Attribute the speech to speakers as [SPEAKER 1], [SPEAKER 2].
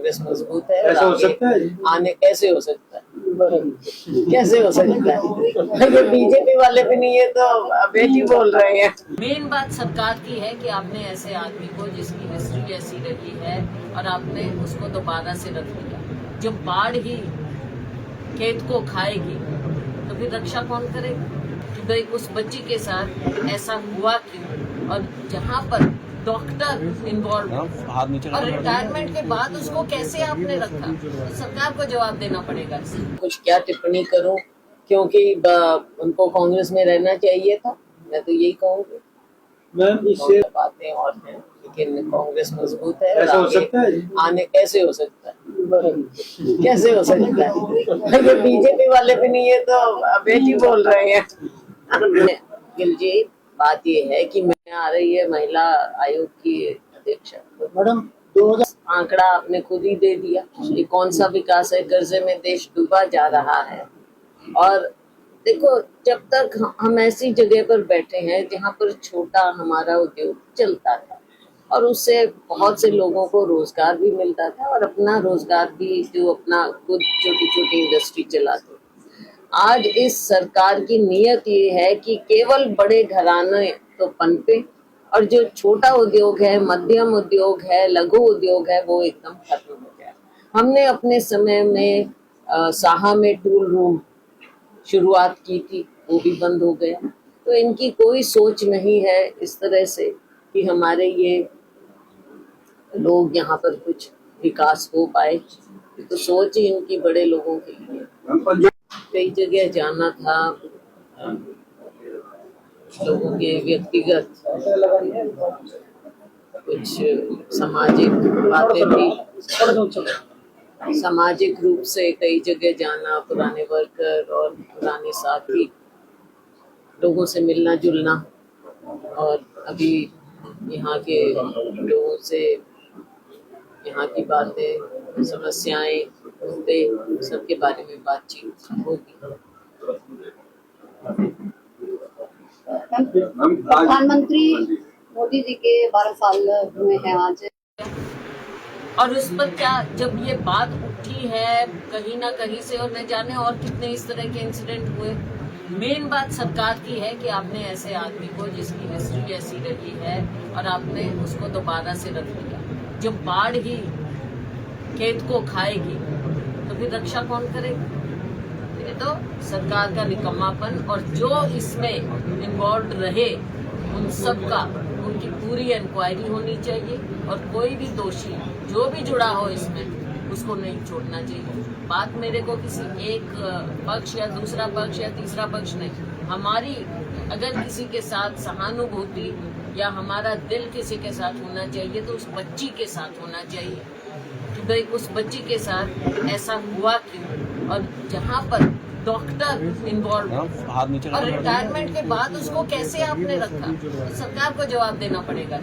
[SPEAKER 1] कांग्रेस मजबूत है।
[SPEAKER 2] ऐसा हो सकता है?
[SPEAKER 1] आने कैसे हो सकता है? कैसे हो सकता है? ये बीजेपी वाले भी नहीं है तो बेटी बोल रहे हैं। मेन बात सरकार की है कि आपने ऐसे आदमी को जिसकी हिस्ट्री ऐसी रही है और आपने उसको दोबारा से रख दिया। जब बाढ़ ही खेत को खाएगी तो फिर रक्षा कौन करेगा? कि भाई उस बच्ची के साथ ऐसा हुआ क्यों, और जहाँ पर डॉक्टर इन्वॉल्व और रिटायरमेंट के बाद उसको कैसे आपने रखा, तो सरकार को जवाब देना पड़ेगा। कुछ क्या टिप्पणी करूं, क्योंकि उनको कांग्रेस में रहना चाहिए था, मैं तो यही कहूँगी।
[SPEAKER 2] मैम इससे
[SPEAKER 1] बातें और हैं, लेकिन कांग्रेस मजबूत है।
[SPEAKER 2] ऐसा हो सकता है?
[SPEAKER 1] आने कैसे हो सकता है? कैसे हो सकता है? ये बीजेपी वाले भी नहीं है तो बेटी बोल रहे हैं। गिल जी, बात ये है कि मैं आ रही है महिला आयोग की अध्यक्ष
[SPEAKER 2] मैडम 2000
[SPEAKER 1] आंकड़ा आपने खुद ही दे दिया। ये कौन सा विकास है? कर्जे में देश डूबा जा रहा है। और देखो, जब तक हम ऐसी जगह पर बैठे हैं जहाँ पर छोटा हमारा उद्योग चलता था और उससे बहुत से लोगों को रोजगार भी मिलता था और अपना रोजगार भी, जो अपना खुद छोटी छोटी इंडस्ट्री चलाते, आज इस सरकार की नीयत ये है कि केवल बड़े घराने तो पनपे और जो छोटा उद्योग है, मध्यम उद्योग है, लघु उद्योग है, वो एकदम खत्म हो गया। हमने अपने समय में साहा में टूल रूम शुरुआत की थी, वो भी बंद हो गया। तो इनकी कोई सोच नहीं है इस तरह से कि हमारे ये लोग यहाँ पर कुछ विकास हो पाए। तो सोच ही इनकी बड़े लोगों के लिए। कई जगह जाना था, लोगों के व्यक्तिगत कुछ सामाजिक बातें भी, सामाजिक रूप से कई जगह जाना, पुराने वर्कर और पुराने साथी लोगों से मिलना जुलना, और अभी यहाँ के लोगों से यहाँ की बातें, समस्याएं, मुद्दे, सबके बारे में बातचीत होगी।
[SPEAKER 3] प्रधानमंत्री मोदी जी के 12 साल हुए हैं आज,
[SPEAKER 1] और उस पर क्या जब ये बात उठी है कहीं ना कहीं से, और न जाने और कितने इस तरह के इंसिडेंट हुए। मेन बात सरकार की है कि आपने ऐसे आदमी को जिसकी हिस्ट्री ऐसी रही है और आपने उसको दोबारा से रख दिया। जब बाढ़ ही खेत को खाएगी तो फिर रक्षा कौन करेगा? ये तो सरकार का निकम्मापन, और जो इसमें इन्वॉल्व रहे उन सब का, उनकी पूरी इंक्वायरी होनी चाहिए और कोई भी दोषी जो भी जुड़ा हो इसमें उसको नहीं छोड़ना चाहिए। बात मेरे को किसी एक पक्ष या दूसरा पक्ष या तीसरा पक्ष नहीं, हमारी अगर किसी के साथ सहानुभूति या हमारा दिल किसी के साथ होना चाहिए तो उस बच्ची के साथ होना चाहिए कि भाई उस बच्ची के साथ ऐसा हुआ क्यों, और जहाँ पर डॉक्टर इन्वॉल्व और रिटायरमेंट के बाद उसको कैसे आपने रखा, तो सरकार को जवाब देना पड़ेगा।